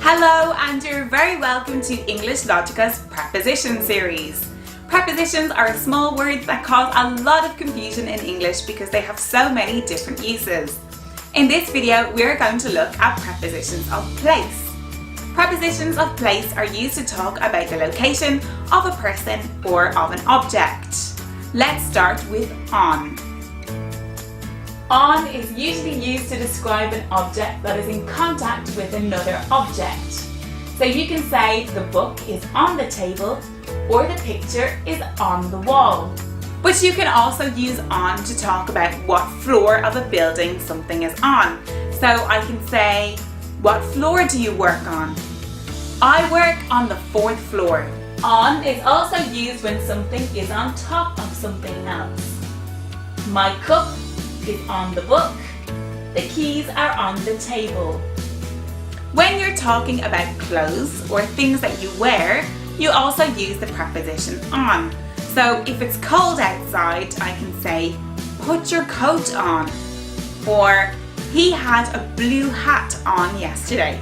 Hello, and you're very welcome to EnglishLogica's Preposition series. Prepositions are small words that cause a lot of confusion in English because they have so many different uses. In this video, we're going to look at prepositions of place. Prepositions of place are used to talk about the location of a person or of an object. Let's start with on. On is usually used to describe an object that is in contact with another object. So you can say the book is on the table or the picture is on the wall. But you can also use on to talk about what floor of a building something is on. So I can say, what floor do you work on? I work on the 4th floor. On is also used when something is on top of something else. My cup is on the book. The keys are on the table. When you're talking about clothes or things that you wear, you also use the preposition on. So if it's cold outside, I can say, put your coat on. Or, he had a blue hat on yesterday.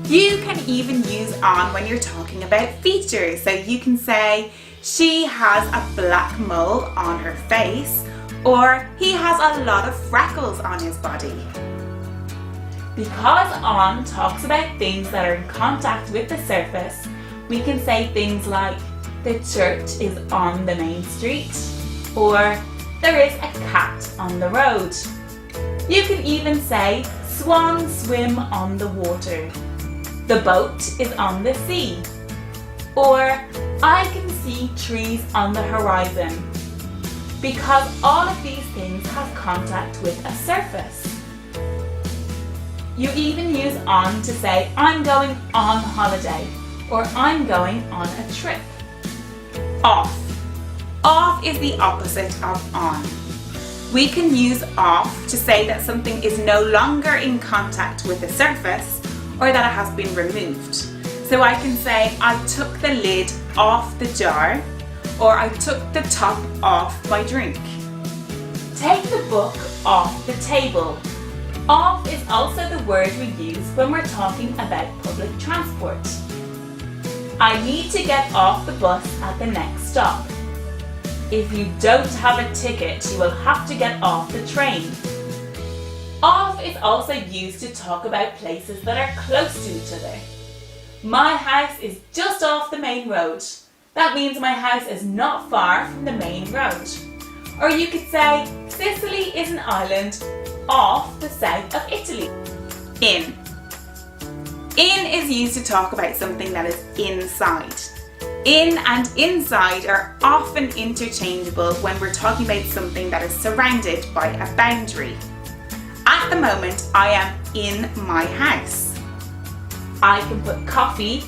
You can even use on when you're talking about features. So you can say, she has a black mole on her face, or he has a lot of freckles on his body. Because on talks about things that are in contact with the surface, we can say things like, the church is on the main street, or there is a cat on the road. You can even say, swans swim on the water. The boat is on the sea. Or, I can see trees on the horizon. Because all of these things have contact with a surface. You even use on to say, I'm going on holiday, or I'm going on a trip. Off. Off is the opposite of on. We can use off to say that something is no longer in contact with the surface, or that it has been removed. So I can say, I took the lid off the jar, or I took the top off my drink. Take the book off the table. Off is also the word we use when we're talking about public transport. I need to get off the bus at the next stop. If you don't have a ticket, you will have to get off the train. Off is also used to talk about places that are close to each other. My house is just off the main road. That means my house is not far from the main road. Or you could say, Sicily is an island off the south of Italy. In. In is used to talk about something that is inside. In and inside are often interchangeable when we're talking about something that is surrounded by a boundary. At the moment, I am in my house. I can put coffee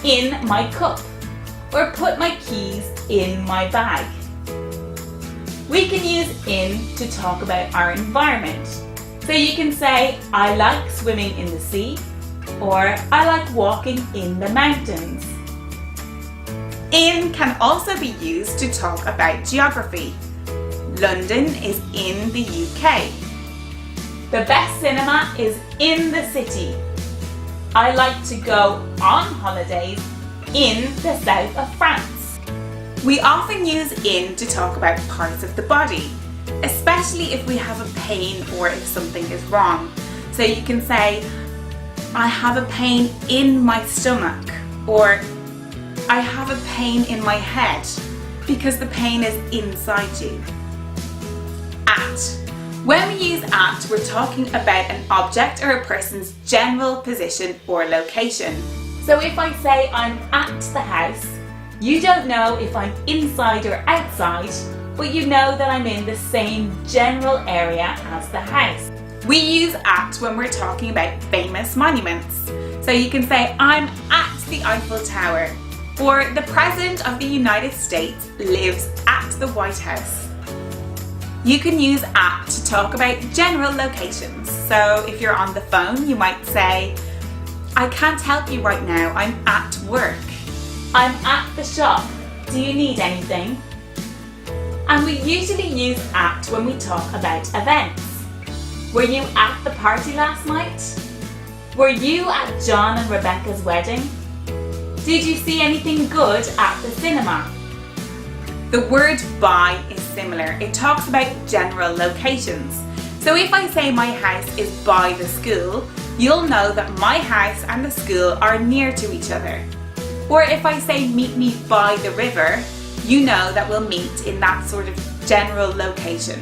in my cup, or put my keys in my bag. We can use in to talk about our environment. So you can say, I like swimming in the sea, or I like walking in the mountains. In can also be used to talk about geography. London is in the UK. The best cinema is in the city. I like to go on holidays in the south of France. We often use in to talk about parts of the body, especially if we have a pain or if something is wrong. So you can say, I have a pain in my stomach, or I have a pain in my head, because the pain is inside you. At. When we use at, we're talking about an object or a person's general position or location. So if I say I'm at the house, you don't know if I'm inside or outside, but you know that I'm in the same general area as the house. We use at when we're talking about famous monuments. So you can say, I'm at the Eiffel Tower, or the President of the United States lives at the White House. You can use at to talk about general locations. So if you're on the phone, you might say, I can't help you right now, I'm at work. I'm at the shop. Do you need anything? And we usually use at when we talk about events. Were you at the party last night? Were you at John and Rebecca's wedding? Did you see anything good at the cinema? The word by is similar. It talks about general locations. So if I say my house is by the school, you'll know that my house and the school are near to each other. Or if I say meet me by the river, you know that we'll meet in that sort of general location.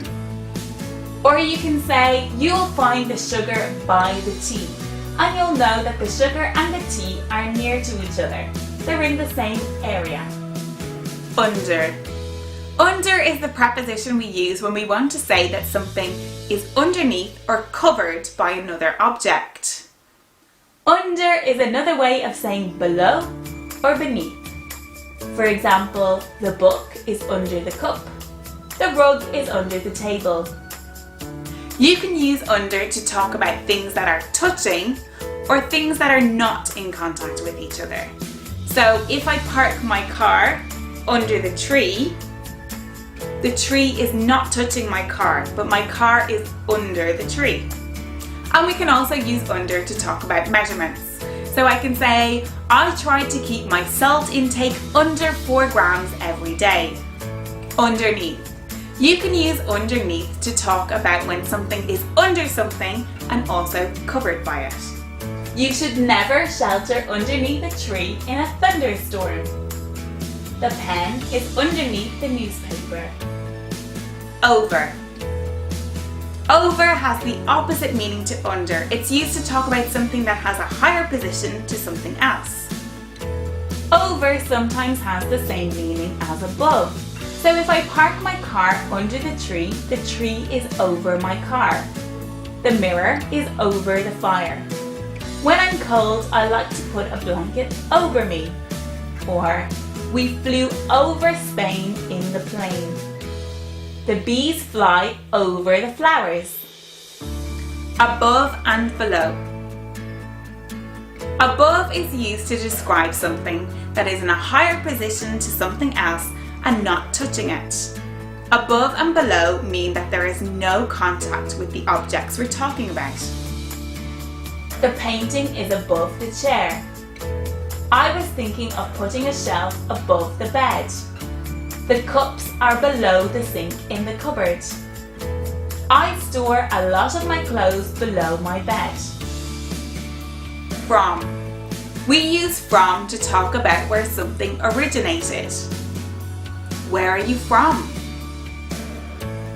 Or you can say you'll find the sugar by the tea, and you'll know that the sugar and the tea are near to each other. They're in the same area. Under. Under is the preposition we use when we want to say that something is underneath or covered by another object. Under is another way of saying below or beneath. For example, the book is under the cup. The rug is under the table. You can use under to talk about things that are touching or things that are not in contact with each other. So if I park my car under the tree is not touching my car, but my car is under the tree. And we can also use under to talk about measurements. So I can say, I try to keep my salt intake under 4 grams every day. Underneath. You can use underneath to talk about when something is under something and also covered by it. You should never shelter underneath a tree in a thunderstorm. The pen is underneath the newspaper. Over. Over has the opposite meaning to under. It's used to talk about something that has a higher position to something else. Over sometimes has the same meaning as above. So if I park my car under the tree is over my car. The mirror is over the fire. When I'm cold, I like to put a blanket over me. Or, we flew over Spain in the plane. The bees fly over the flowers. Above and below. Above is used to describe something that is in a higher position to something else and not touching it. Above and below mean that there is no contact with the objects we're talking about. The painting is above the chair. I was thinking of putting a shelf above the bed. The cups are below the sink in the cupboard. I store a lot of my clothes below my bed. From. We use from to talk about where something originated. Where are you from?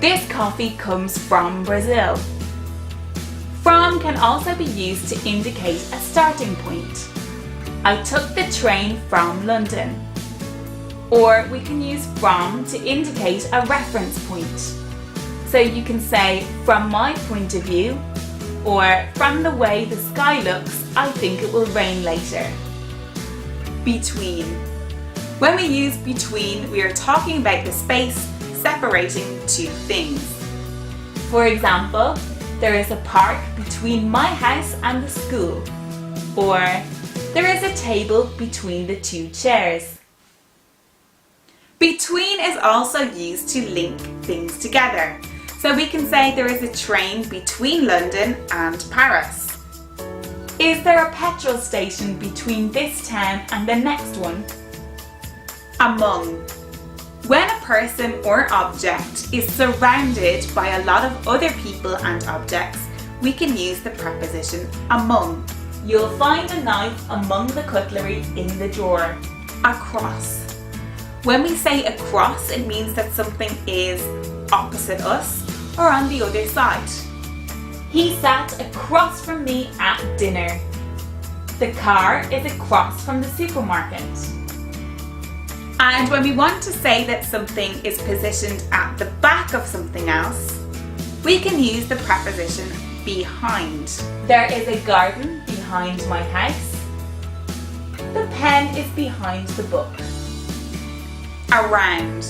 This coffee comes from Brazil. From can also be used to indicate a starting point. I took the train from London. Or we can use from to indicate a reference point. So you can say, from my point of view, or from the way the sky looks, I think it will rain later. Between. When we use between, we are talking about the space separating two things. For example, there is a park between my house and the school. Or, there is a table between the 2 chairs. Between is also used to link things together. So we can say there is a train between London and Paris. Is there a petrol station between this town and the next one? Among. When a person or object is surrounded by a lot of other people and objects, we can use the preposition among. You'll find a knife among the cutlery in the drawer. Across. When we say across, it means that something is opposite us or on the other side. He sat across from me at dinner. The car is across from the supermarket. And when we want to say that something is positioned at the back of something else, we can use the preposition behind. There is a garden behind my house. The pen is behind the book. Around.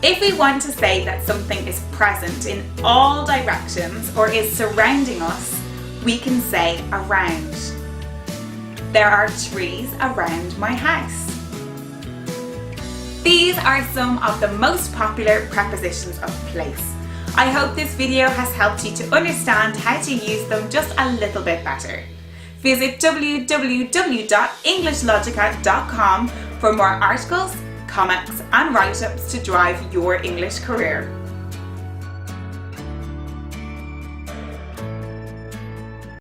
If we want to say that something is present in all directions or is surrounding us, we can say around. There are trees around my house. These are some of the most popular prepositions of place. I hope this video has helped you to understand how to use them just a little bit better. Visit www.EnglishLogica.com for more articles, comics and write-ups to drive your English career.